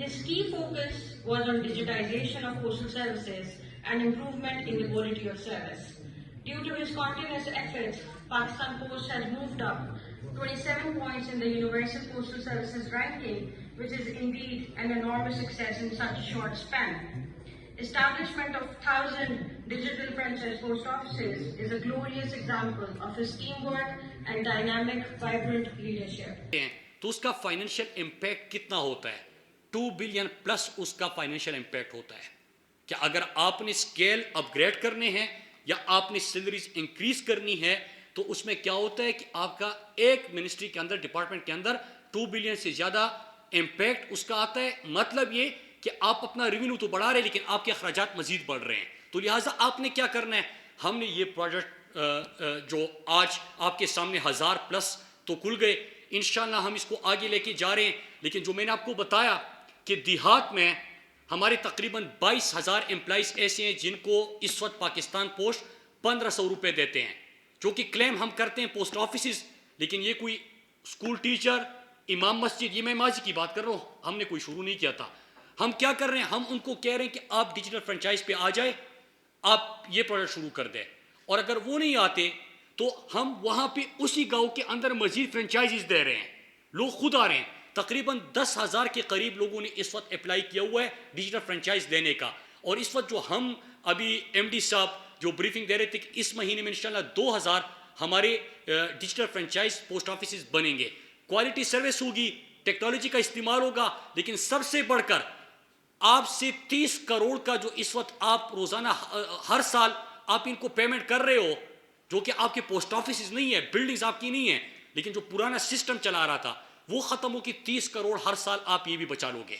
His key focus was on digitization of postal services and improvement in the quality of service. Due to his continuous efforts, Pakistan Post has moved up 27 points in the Universal Postal Services ranking, which is indeed an enormous success in such a short span. Establishment of 1,000 digital franchise post offices is a glorious example of his teamwork and dynamic, vibrant leadership. तो उसका financial impact कितना होता है? 2 billion plus उसका financial impact होता है कि अगर आपने स्केल अपग्रेड करने हैं या आपने सैलरीज इंक्रीज करनी है तो उसमें क्या होता है कि आपका एक मिनिस्ट्री के अंदर, डिपार्टमेंट के अंदर 2 बिलियन से ज़्यादा इम्पैक्ट उसका आता है। मतलब ये कि आप अपना रेवेन्यू तो बढ़ा रहे हैं लेकिन आपके अखराजात मजीद बढ़ रहे हैं। तो लिहाजा आपने क्या करना है, हमने ये प्रोजेक्ट जो आज आपके सामने 1000 प्लस तो खुल गए, इंशाल्लाह हम इसको आगे लेके जा रहे हैं। लेकिन जो मैंने आपको बताया कि देहात में हमारे तकरीबन 22,000 एम्प्लॉइज़ ऐसे हैं जिनको इस वक्त पाकिस्तान पोस्ट 1500 रुपये देते हैं, जो कि क्लेम हम करते हैं पोस्ट ऑफिस, लेकिन ये कोई स्कूल टीचर, इमाम मस्जिद, ये मैं माजी की बात कर रहा हूँ, हमने कोई शुरू नहीं किया था। हम क्या कर रहे हैं, हम उनको कह रहे हैं कि आप डिजिटल फ्रेंचाइज पे आ जाए, आप ये प्रोजेक्ट शुरू कर दें। और अगर वो नहीं आते तो हम वहाँ पे उसी गांव के अंदर मजीद फ्रेंचाइजीज दे रहे हैं, लोग खुद आ रहे हैं। तकरीबन 10,000 के करीब लोगों ने इस वक्त अप्लाई किया हुआ है डिजिटल फ्रेंचाइज देने का। और इस वक्त जो हम अभी एमडी साहब जो ब्रीफिंग दे रहे थे कि इस महीने में इंशाल्लाह 2000 हमारे डिजिटल फ्रेंचाइज पोस्ट ऑफिस बनेंगे। क्वालिटी सर्विस होगी, टेक्नोलॉजी का इस्तेमाल होगा, लेकिन सबसे बढ़कर आपसे 30 करोड़ का जो इस वक्त आप रोजाना हर साल आप इनको पेमेंट कर रहे हो, जो कि आपके पोस्ट ऑफिस नहीं है, बिल्डिंग्स आपकी नहीं है, लेकिन जो पुराना सिस्टम चला रहा था वो खत्म हो कि 30 करोड़ हर साल आप ये भी बचा लोगे,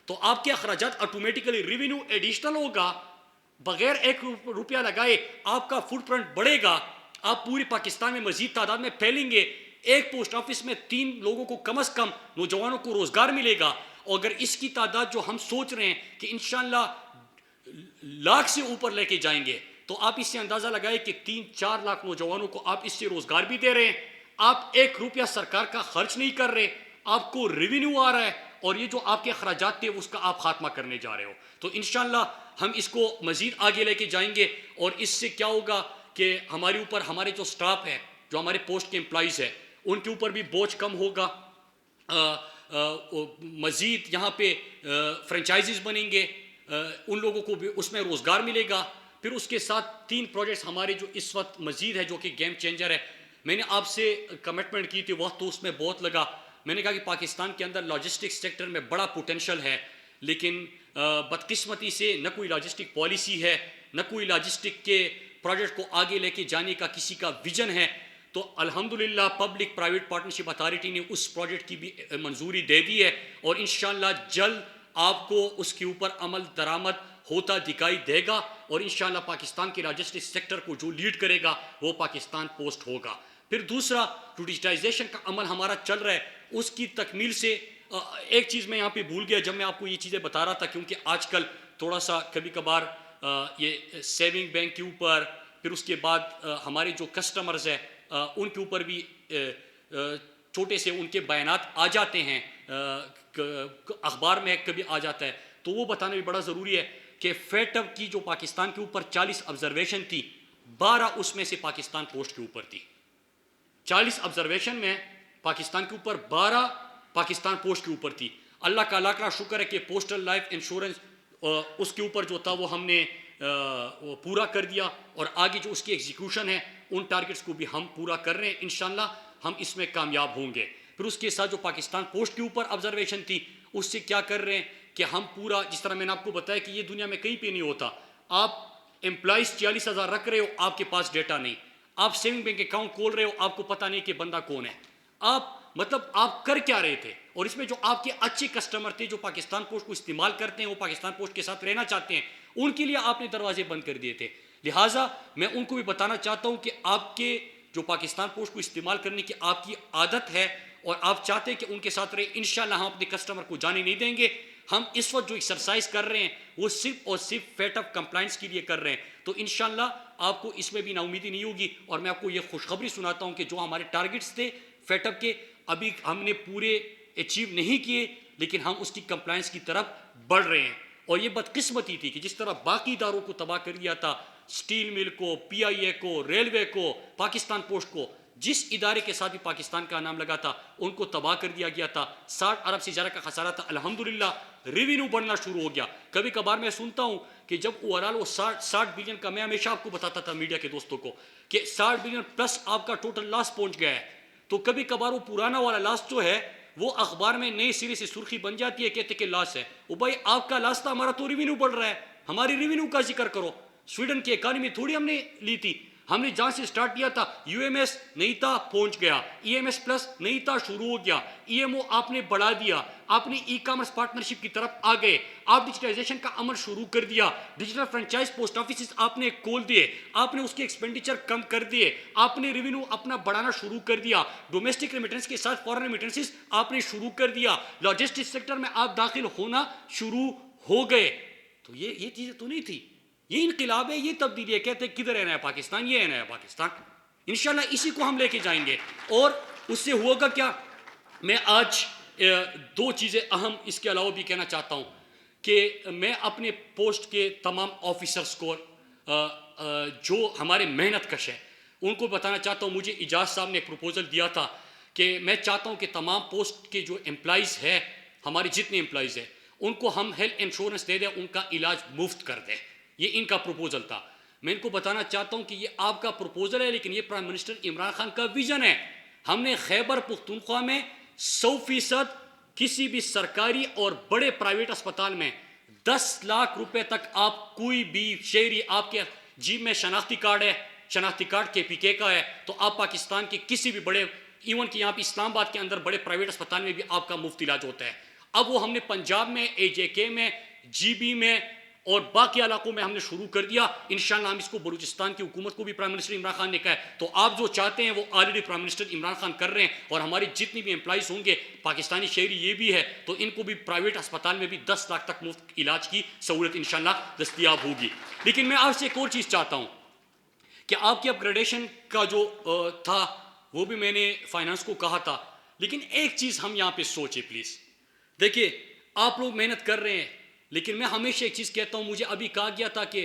तो आपके अखराजात ऑटोमेटिकली रेवेन्यू एडिशनल होगा, बगैर 1 रुपया लगाए आपका फुटप्रिंट बढ़ेगा, आप पूरी पाकिस्तान में मजीद तादाद में फैलेंगे। एक पोस्ट ऑफिस में 3 लोगों को कम से कम नौजवानों को रोजगार मिलेगा। और अगर इसकी तादाद जो हम सोच रहे हैं कि इंशाल्लाह लाख से ऊपर लेके जाएंगे, तो आप इससे अंदाजा लगाए कि 3-4 लाख नौजवानों को आप इससे रोजगार भी दे रहे हैं, आप 1 रुपया सरकार का खर्च नहीं कर रहे, आपको रेवेन्यू आ रहा है, और ये जो आपके अखराजात थे उसका आप खात्मा करने जा रहे हो। तो इंशाल्लाह हम इसको मजीद आगे लेके जाएंगे। और इससे क्या होगा कि हमारे ऊपर, हमारे जो स्टाफ है, जो हमारे पोस्ट के एम्प्लॉइज़ है, उनके ऊपर भी बोझ कम होगा। मजीद यहाँ पे फ्रेंचाइजीज बनेंगे, उन लोगों को भी उसमें रोज़गार मिलेगा। फिर उसके साथ 3 प्रोजेक्ट्स हमारे जो इस वक्त मजीद है, जो कि गेम चेंजर है। मैंने आपसे कमिटमेंट की थी, वक्त तो उसमें बहुत लगा। मैंने कहा कि पाकिस्तान के अंदर लॉजिस्टिक्स सेक्टर में बड़ा पोटेंशल है, लेकिन बदकिस्मती से न कोई लॉजिस्टिक पॉलिसी है, न कोई लॉजिस्टिक के प्रोजेक्ट को आगे लेके जाने का किसी का विजन है। तो अल्हम्दुलिल्लाह पब्लिक प्राइवेट पार्टनरशिप अथॉरिटी ने उस प्रोजेक्ट की भी मंजूरी दे दी है, और इंशाल्लाह जल्द आपको उसके ऊपर अमल दरामद होता दिखाई देगा। और इंशाल्लाह पाकिस्तान के लॉजिस्टिक सेक्टर को जो लीड करेगा वो पाकिस्तान पोस्ट होगा। फिर दूसरा, जो डिजिटाइजेशन का अमल हमारा चल रहा है, उसकी तकमील से एक चीज़ मैं यहाँ पे भूल गया जब मैं आपको ये चीज़ें बता रहा था, क्योंकि आजकल थोड़ा सा कभी कभार ये सेविंग बैंक के ऊपर, फिर उसके बाद हमारे जो कस्टमर्स है उनके ऊपर भी छोटे से उनके बयानात आ जाते हैं, अखबार में कभी आ जाता है, तो वो बताना भी बड़ा ज़रूरी है कि फेटअप की जो पाकिस्तान के ऊपर 40 ऑब्जर्वेशन थी, 12 उसमें से पाकिस्तान पोस्ट के ऊपर थी। 40 ऑब्जर्वेशन में पाकिस्तान के ऊपर 12 पाकिस्तान पोस्ट के ऊपर थी। अल्लाह का लाख लाख शुक्र है कि पोस्टल लाइफ इंश्योरेंस उसके ऊपर जो था वो हमने वो पूरा कर दिया, और आगे जो उसकी एग्जीक्यूशन है उन टारगेट्स को भी हम पूरा कर रहे हैं। इंशाल्लाह हम इसमें कामयाब होंगे। फिर उसके साथ जो पाकिस्तान पोस्ट के ऊपर ऑब्जर्वेशन थी, उससे क्या कर रहे हैं कि हम पूरा, जिस तरह मैंने आपको बताया कि ये दुनिया में कहीं पे नहीं होता, आप एम्प्लॉइज 40,000 रख रहे हो, आपके पास डेटा नहीं, आप सेविंग बैंक अकाउंट खोल रहे हो, आपको पता नहीं कि बंदा कौन है, आप मतलब आप कर क्या रहे थे। और इसमें जो आपके अच्छे कस्टमर थे जो पाकिस्तान पोस्ट को इस्तेमाल करते हैं, वो पाकिस्तान पोस्ट के साथ रहना चाहते हैं, उनके लिए आपने दरवाजे बंद कर दिए थे। लिहाजा मैं उनको भी बताना चाहता हूं कि आपके जो पाकिस्तान पोस्ट को इस्तेमाल करने की आपकी आदत है और आप चाहते हैं कि उनके साथ रहे, इंशाल्लाह हम अपने कस्टमर को जाने नहीं देंगे। हम इस वक्त जो एक्सरसाइज कर रहे हैं वो सिर्फ और सिर्फ फेटअप कंप्लाइंस के लिए कर रहे हैं, तो इंशाल्लाह आपको इसमें भी नाउमीदी नहीं होगी। और मैं आपको ये खुशखबरी सुनाता हूं कि जो हमारे टारगेट्स थे फेटअप के, अभी हमने पूरे अचीव नहीं किए, लेकिन हम उसकी कंप्लायंस की तरफ बढ़ रहे हैं। और ये बदकिस्मती थी कि जिस तरह बाकी इदारों को तबाह कर दिया था, स्टील मिल को, PIA को, रेलवे को, पाकिस्तान पोस्ट को, जिस इदारे के साथ भी पाकिस्तान का नाम लगा था उनको तबाह कर दिया गया था। 60 अरब से ज़्यादा का खसारा था। अल्हम्दुलिल्लाह रेवेन्यू बढ़ना शुरू हो गया। कभी कभार मैं सुनता हूँ कि जब ओवरऑल वो 60 बिलियन का, मैं हमेशा आपको बताता था मीडिया के दोस्तों को कि 60 बिलियन प्लस आपका टोटल लॉस पहुँच गया है, तो कभी कभार वो पुराना वाला लॉस जो है वो अखबार में नए सिरे से सुर्खी बन जाती है, कहते कि लॉस है। वो भाई आपका लॉस था, हमारा तो रेवेन्यू बढ़ रहा है, हमारी रेवेन्यू का जिक्र करो। स्वीडन की इकानमी थोड़ी हमने ली थी, हमने जहां से स्टार्ट किया था UMS नहीं था, पहुंच गया, EMS प्लस नहीं था, शुरू हो गया, EMO आपने बढ़ा दिया, आपने ई-कॉमर्स पार्टनरशिप की तरफ आ गए, आप डिजिटाइजेशन का अमल शुरू कर दिया, डिजिटल फ्रेंचाइज पोस्ट ऑफिस आपने खोल दिए, आपने उसके एक्सपेंडिचर कम कर दिए, आपने रेवेन्यू अपना बढ़ाना शुरू कर दिया, डोमेस्टिक रेमिटेंस के साथ फॉरेन रेमिटेंसेस आपने शुरू कर दिया, लॉजिस्टिक्स सेक्टर में आप दाखिल होना शुरू हो गए। तो ये चीजें तो नहीं थी, ये इनकलाब है, ये तब्दीली है। कहते हैं किधर है नया पाकिस्तान, ये है नया पाकिस्तान। इंशाल्लाह इसी को हम लेके जाएंगे। और उससे होगा क्या, मैं आज दो चीज़ें अहम इसके अलावा भी कहना चाहता हूँ कि मैं अपने पोस्ट के तमाम ऑफिसर्स को जो हमारे मेहनत कश है उनको बताना चाहता हूँ। मुझे इजाज़ साहब ने एक प्रपोज़ल दिया था कि मैं चाहता हूँ कि तमाम पोस्ट के जो एम्प्लॉइज़ है, हमारे जितने एम्प्लॉइज़ हैं, उनको हम हेल्थ इंश्योरेंस दे दें, उनका इलाज मुफ्त कर दें। ये इनका प्रपोजल था। मैं इनको बताना चाहता हूं कि ये आपका प्रपोजल है, लेकिन ये प्राइम मिनिस्टर इमरान खान का विजन है। हमने खैबर पख्तूनख्वा में 100% किसी भी सरकारी और बड़े प्राइवेट अस्पताल में 10 लाख रुपए तक आप कोई भी शहरी, आपके जीप में शनाख्ती कार्ड है, शनाख्ती कार्ड KPK का है, तो आप पाकिस्तान के किसी भी बड़े, इवन कि यहाँ पे इस्लामाबाद के अंदर बड़े प्राइवेट अस्पताल में भी आपका मुफ्त इलाज होता है। अब वो हमने पंजाब में, AJK में, GB में और बाकी इलाकों में हमने शुरू कर दिया। इंशाल्लाह हम इसको बलूचिस्तान की हुकूमत को भी प्राइम मिनिस्टर इमरान खान ने कहा है, तो आप जो चाहते हैं वो already prime minister Imran Khan कर रहे हैं। और हमारे जितने भी एम्प्लॉइज होंगे पाकिस्तानी शहरी ये भी है, तो इनको भी प्राइवेट अस्पताल में भी 10 लाख तक मुफ्त इलाज की सहूलत इंशाल्लाह दस्तयाब होगी। लेकिन मैं आपसे एक और चीज़ चाहता हूँ कि आपकी अपग्रेडेशन का जो था वो भी मैंने फाइनेंस को कहा था, लेकिन एक चीज़ हम यहाँ पे सोचे प्लीज़। देखिए आप लोग मेहनत कर रहे हैं, लेकिन मैं हमेशा एक चीज़ कहता हूँ, मुझे अभी कहा गया था कि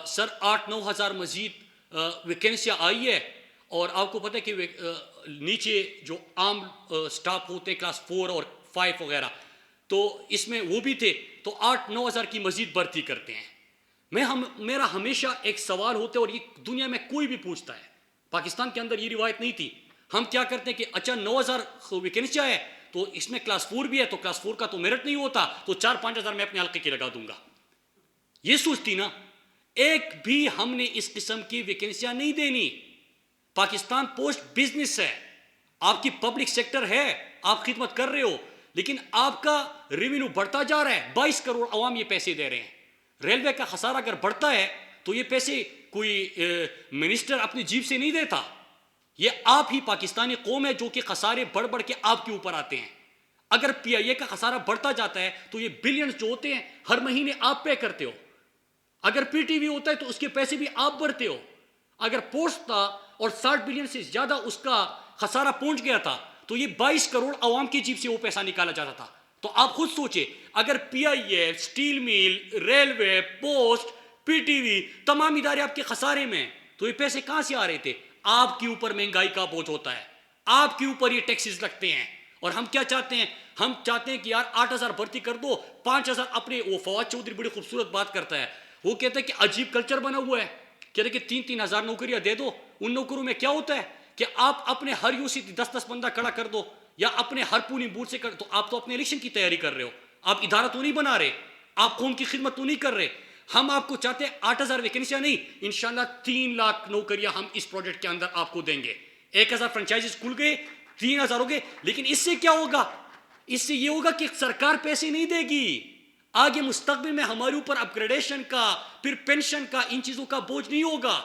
सर 8-9 हज़ार मजीद वैकेंसियाँ आई है, और आपको पता है कि नीचे जो आम स्टाफ होते हैं क्लास 4 और 5 वगैरह, तो इसमें वो भी थे, तो 8-9 हज़ार की मजीद भर्ती करते हैं। मेरा हमेशा एक सवाल होता है, और ये दुनिया में कोई भी पूछता है, पाकिस्तान के अंदर ये रिवायत नहीं थी। हम क्या करते हैं कि अच्छा 9,000 वैकेंसियाँ है, तो इसमें क्लास 4 भी है, तो क्लास 4 का तो मेरिट नहीं होता, तो 4-5 हज़ार मैं अपने हल्के की लगा दूंगा। ये सोचती ना, एक भी हमने इस किस्म की वैकेंसियां नहीं देनी। पाकिस्तान पोस्ट बिजनेस है, आपकी पब्लिक सेक्टर है, आप खिदमत कर रहे हो, लेकिन आपका रेवेन्यू बढ़ता जा रहा है, 22 करोड़ अवाम ये पैसे दे रहे हैं। रेलवे का खसारा अगर बढ़ता है तो ये पैसे कोई मिनिस्टर अपनी जेब से नहीं देता, ये आप ही पाकिस्तानी कौम है जो कि खसारे बढ़ बढ़ के आपके ऊपर आते हैं। अगर PIA का खसारा बढ़ता जाता है तो ये बिलियंस जो होते हैं हर महीने आप पे करते हो। अगर PTV होता है तो उसके पैसे भी आप भरते हो। अगर पोस्ट था और 60 बिलियन से ज्यादा उसका खसारा पहुंच गया था, तो ये 22 करोड़ अवाम की जेब से वो पैसा निकाला जाता था। तो आप खुद सोचे, अगर PIA, steel mill, railway, post, PTV तमाम इदारे आपके खसारे में, तो ये पैसे कहां से आ रहे थे? आपके ऊपर महंगाई का बोझ होता है, आपके ऊपर ये टैक्सेस लगते हैं। और हम क्या चाहते हैं? हम चाहते हैं कि यार 8,000 भर्ती कर दो, 5,000 अपने, वो फवाद चौधरी बड़ी खूबसूरत बात करता है, वो कहता है कि अजीब कल्चर बना हुआ है, कहते हैं कि 3-3 हज़ार नौकरियां दे दो। उन नौकरों में क्या होता है कि आप अपने हर यूसी 10-10 बंदा खड़ा कर दो, या अपने हर पूरी बूथ से कर, तो आप तो अपने इलेक्शन की तैयारी कर रहे हो, आप इदारा तो नहीं बना रहे, आप कौम की खिदमत तो नहीं कर रहे। हम आपको चाहते हैं 8,000 वैकेंसियां नहीं, इंशाल्लाह 3 लाख नौकरियां हम इस प्रोजेक्ट के अंदर आपको देंगे। 1,000 फ्रेंचाइजीज खुल गए, 3,000 हो गए। लेकिन इससे क्या होगा? इससे ये होगा कि सरकार पैसे नहीं देगी, आगे मुस्तकबिल में हमारे ऊपर अपग्रेडेशन का, फिर पेंशन का, इन चीजों का बोझ नहीं होगा।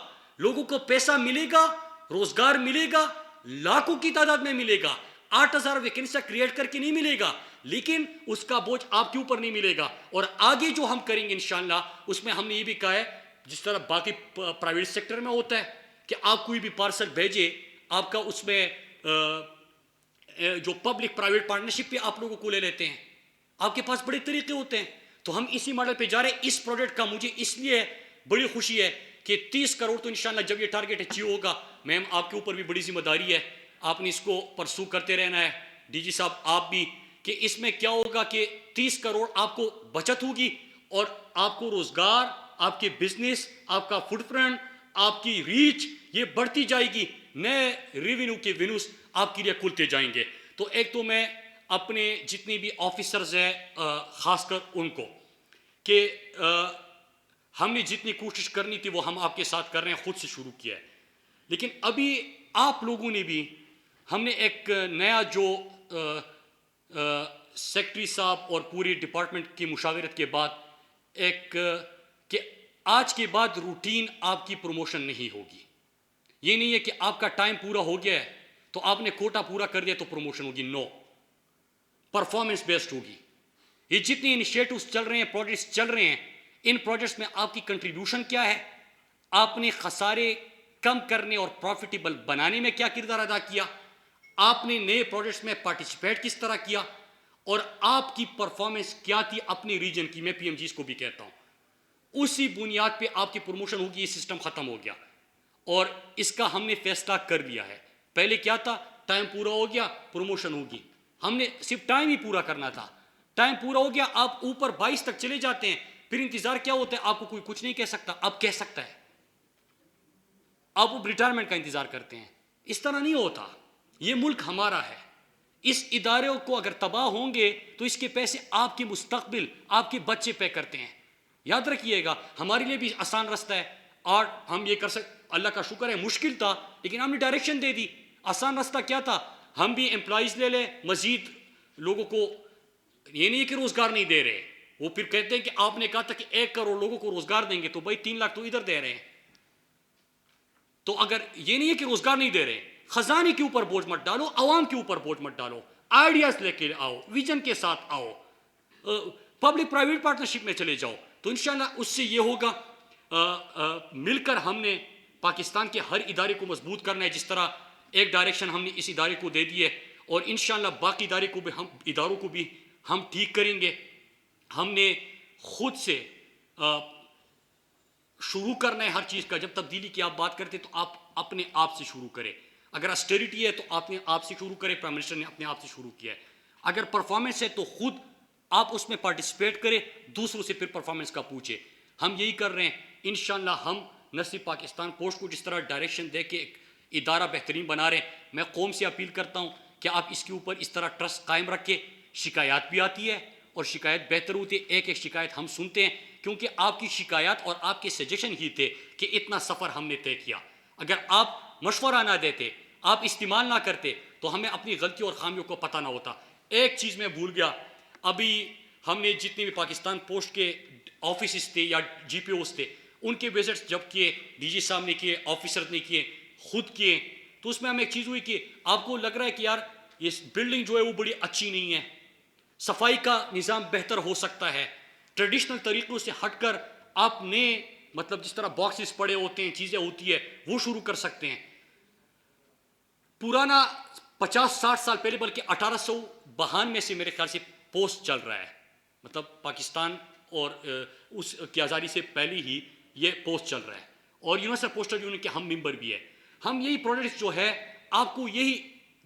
लोगों को पैसा मिलेगा, रोजगार मिलेगा, लाखों की तादाद में मिलेगा। 8,000 वैकेंसियां क्रिएट करके नहीं मिलेगा, लेकिन उसका बोझ आपके ऊपर नहीं मिलेगा। और आगे जो हम करेंगे इंशाल्लाह, उसमें हमने ये भी कहा है, जिस तरह बाकी प्राइवेट सेक्टर में होता है कि आप कोई भी पार्सल भेजे, आपका उसमें जो पब्लिक प्राइवेट पार्टनरशिप पे आप लोगों को ले लेते हैं, आपके पास बड़े तरीके होते हैं। तो हम इसी मॉडल पे जा रहे हैं। इस प्रोजेक्ट का मुझे इसलिए बड़ी खुशी है कि 30 करोड़ तो इंशाल्लाह जब ये टारगेट अचीव होगा, मैम आपके ऊपर भी बड़ी जिम्मेदारी है, आपने इसको परसू करते रहना है, डीजी साहब आप भी, कि इसमें क्या होगा कि 30 करोड़ आपको बचत होगी और आपको रोजगार, आपके बिजनेस, आपका फुटप्रिंट, आपकी रीच ये बढ़ती जाएगी, नए रेवेन्यू के वेन्यूज आपके लिए खुलते जाएंगे। तो एक तो मैं अपने जितने भी ऑफिसर्स हैं खासकर उनको कि हमने जितनी कोशिश करनी थी वो हम आपके साथ कर रहे हैं, खुद से शुरू किया है, लेकिन अभी आप लोगों ने भी, हमने एक नया जो सेक्रेटरी साहब और पूरी डिपार्टमेंट की मुशावरत के बाद एक कि आज के बाद रूटीन आपकी प्रमोशन नहीं होगी। ये नहीं है कि आपका टाइम पूरा हो गया है तो आपने कोटा पूरा कर दिया तो प्रमोशन होगी, नो, परफॉर्मेंस बेस्ड होगी। ये जितने इनिशिएटिव्स चल रहे हैं, प्रोजेक्ट्स चल रहे हैं, इन प्रोजेक्ट्स में आपकी कंट्रीब्यूशन क्या है, आपने खसारे कम करने और प्रॉफिटेबल बनाने में क्या किरदार अदा किया, आपने नए प्रोजेक्ट्स में पार्टिसिपेट किस तरह किया, और आपकी परफॉर्मेंस क्या थी अपने रीजन की। मैं पीएमजीस को भी कहता हूं उसी बुनियाद पे आपकी प्रमोशन होगी। ये सिस्टम खत्म हो गया और इसका हमने फैसला कर लिया है। पहले क्या था, टाइम पूरा हो गया प्रमोशन होगी, हमने सिर्फ टाइम ही पूरा करना था, टाइम पूरा हो गया आप ऊपर 22 तक चले जाते हैं, फिर इंतजार क्या होता है, आपको कोई कुछ नहीं कह सकता, अब कह सकता है, आप रिटायरमेंट का इंतजार करते हैं। इस तरह नहीं होता, ये मुल्क हमारा है, इस इदारे को अगर तबाह होंगे तो इसके पैसे आपके मुस्तकबिल, आपके बच्चे पे करते हैं। याद रखिएगा, हमारे लिए भी आसान रास्ता है और हम ये कर सकते, अल्लाह का शुक्र है मुश्किल था लेकिन हमने डायरेक्शन दे दी। आसान रास्ता क्या था, हम भी एम्प्लॉइज ले लें, मजीद लोगों को, ये नहीं है कि रोजगार नहीं दे रहे, वो फिर कहते हैं कि आपने कहा था कि 1 करोड़ लोगों को रोजगार देंगे, तो भाई 3 लाख तो इधर दे रहे हैं। तो अगर ये नहीं है कि रोजगार नहीं दे रहे, खजाने के ऊपर बोझ मत डालो, आवाम के ऊपर बोझ मत डालो, आइडियाज लेके आओ, विजन के साथ आओ, पब्लिक प्राइवेट पार्टनरशिप में चले जाओ, तो इंशाल्लाह उससे ये होगा। मिलकर हमने पाकिस्तान के हर इदारे को मजबूत करना है, जिस तरह एक डायरेक्शन हमने इस इदारे को दे दी है और इंशाल्लाह बाकी इदारों को भी हम ठीक करेंगे। हमने खुद से शुरू करना है हर चीज़ का। जब तब्दीली की आप बात करते तो आप अपने आप से शुरू करें। अगर ऑस्टेरिटी है तो अपने आप से शुरू करें, प्राइम मिनिस्टर ने अपने आप से शुरू किया है। अगर परफॉर्मेंस है तो खुद आप उसमें पार्टिसिपेट करें, दूसरों से फिर परफॉर्मेंस का पूछे। हम यही कर रहे हैं। इंशाल्लाह हम न सिर्फ पाकिस्तान पोस्ट को जिस तरह डायरेक्शन दे के एक इदारा बेहतरीन बना रहे हैं, मैं कौम से अपील करता हूँ कि आप इसके ऊपर इस तरह ट्रस्ट कायम रखें। शिकायत भी आती है और शिकायत बेहतर होती है, एक एक शिकायत हम सुनते हैं, क्योंकि आपकी शिकायत और आपके सजेशन ही थे कि इतना सफ़र हमने तय किया। अगर आप मशवरा ना देते, आप इस्तेमाल ना करते, तो हमें अपनी गलती और खामियों को पता ना होता। एक चीज़ मैं भूल गया, अभी हमने जितने भी पाकिस्तान पोस्ट के ऑफिस थे या GPOs थे, उनके विजिट्स जब किए, डीजी साहब ने किए, ऑफिसर ने किए, खुद किए, तो उसमें हमें एक चीज़ हुई कि आपको लग रहा है कि यार ये बिल्डिंग जो है वो बड़ी अच्छी नहीं है, सफाई का निज़ाम बेहतर हो सकता है, ट्रेडिशनल तरीक़ों से हटकर आपने मतलब जिस तरह बॉक्सेस पड़े होते हैं, चीज़ें होती है, वो शुरू कर सकते हैं। पुराना 50-60 साल पहले, बल्कि 1852 में से मेरे ख्याल से पोस्ट चल रहा है, मतलब पाकिस्तान और उसकी आज़ादी से पहले ही ये पोस्ट चल रहा है और यूनिवर्सल पोस्टल यूनियन के हम मेंबर भी है। हम यही प्रोजेक्ट जो है, आपको यही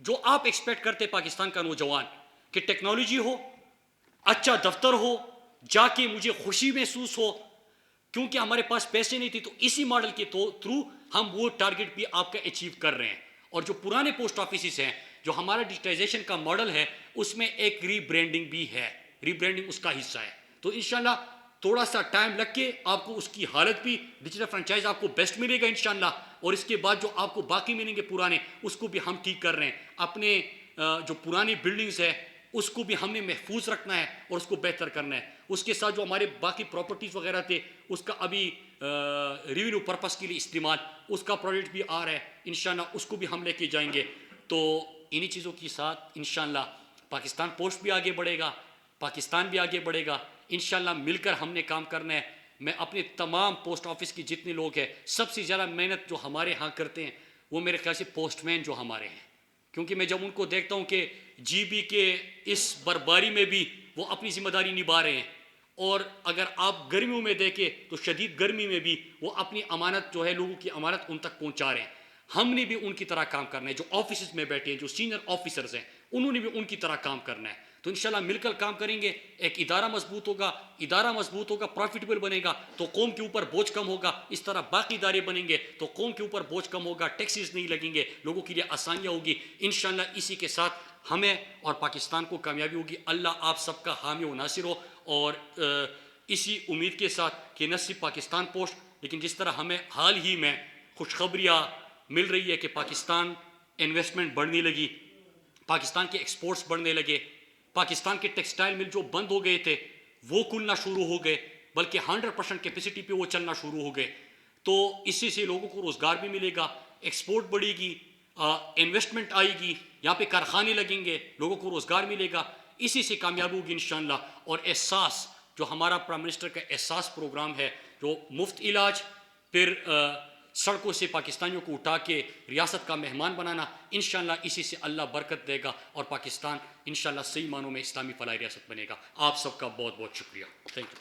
जो आप एक्सपेक्ट करते पाकिस्तान का नौजवान, कि टेक्नोलॉजी हो, अच्छा दफ्तर हो, जाके मुझे खुशी महसूस हो, क्योंकि हमारे पास पैसे नहीं थे, तो इसी मॉडल के थ्रू हम वो टारगेट भी आपका अचीव कर रहे हैं। और जो पुराने पोस्ट ऑफिस हैं, जो हमारा डिजिटाइजेशन का मॉडल है, उसमें एक रीब्रांडिंग भी है, रीब्रांडिंग उसका हिस्सा है। तो इंशाल्लाह थोड़ा सा टाइम लग के आपको उसकी हालत भी, डिजिटल फ्रेंचाइज आपको बेस्ट मिलेगा इंशाल्लाह, और इसके बाद जो आपको बाकी मिलेंगे पुराने, उसको भी हम ठीक कर रहे हैं। अपने जो पुरानी बिल्डिंग्स है उसको भी हमने महफूज रखना है और उसको बेहतर करना है। उसके साथ जो हमारे बाकी प्रॉपर्टीज़ वगैरह थे, उसका अभी रेवेन्यू पर्पस के लिए इस्तेमाल, उसका प्रोजेक्ट भी आ रहा है, इंशाल्लाह उसको भी हम लेके जाएंगे। तो इन्हीं चीज़ों के साथ इंशाल्लाह पाकिस्तान पोस्ट भी आगे बढ़ेगा, पाकिस्तान भी आगे बढ़ेगा। इंशाल्लाह मिलकर हमने काम करना है। मैं अपने तमाम पोस्ट ऑफिस के जितने लोग हैं, सबसे ज़्यादा मेहनत जो हमारे यहाँ करते हैं वो मेरे ख्याल से पोस्टमैन जो हमारे हैं, क्योंकि मैं जब उनको देखता हूँ कि GB के इस बर्बारी में भी वो अपनी जिम्मेदारी निभा रहे हैं। और अगर आप गर्मियों में देखें तो शदीद गर्मी में भी वो अपनी अमानत जो है, लोगों की अमानत उन तक पहुंचा रहे हैं। हमने भी उनकी तरह काम करना है। जो ऑफिस में बैठे हैं, जो सीनियर ऑफिसर्स हैं, उन्होंने भी उनकी तरह काम करना है। तो इंशाल्लाह मिलकर काम करेंगे, एक इदारा मजबूत होगा, प्रॉफिटेबल बनेगा तो कौम के ऊपर बोझ कम होगा। इस तरह बाकी इदारे बनेंगे तो कौम के ऊपर बोझ कम होगा, टैक्सेस नहीं लगेंगे, लोगों के लिए आसानियाँ होगी। इंशाल्लाह इसी के साथ हमें और पाकिस्तान को कामयाबी होगी। अल्लाह आप सबका हामी व नासिर हो। और इसी उम्मीद के साथ कि न सिर्फ पाकिस्तान पोस्ट, लेकिन जिस तरह हमें हाल ही में खुशखबरियाँ मिल रही है कि पाकिस्तान इन्वेस्टमेंट बढ़ने लगी, पाकिस्तान के एक्सपोर्ट्स बढ़ने लगे, पाकिस्तान के टेक्सटाइल मिल जो बंद हो गए थे वो खुलना शुरू हो गए, बल्कि 100% कैपेसिटी पे वो चलना शुरू हो गए। तो इससे से लोगों को रोज़गार भी मिलेगा, एक्सपोर्ट बढ़ेगी, इन्वेस्टमेंट आएगी, यहाँ पे कारखाने लगेंगे, लोगों को रोज़गार मिलेगा। इसी से कामयाबी होगी इंशाअल्लाह। और एहसास जो हमारा प्राइम मिनिस्टर का एहसास प्रोग्राम है, जो मुफ्त इलाज, फिर सड़कों से पाकिस्तानियों को उठा के रियासत का मेहमान बनाना, इंशाअल्लाह इसी से अल्लाह बरकत देगा और पाकिस्तान इंशाअल्लाह सही मानों में इस्लामी फलाई रियासत बनेगा। आप सबका बहुत बहुत शुक्रिया। Thank you.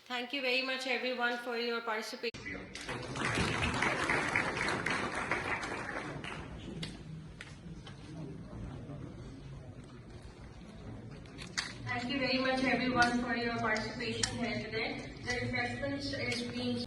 Thank you very much everyone for your participation. Thank you very much everyone for your participation here today. The refreshments is being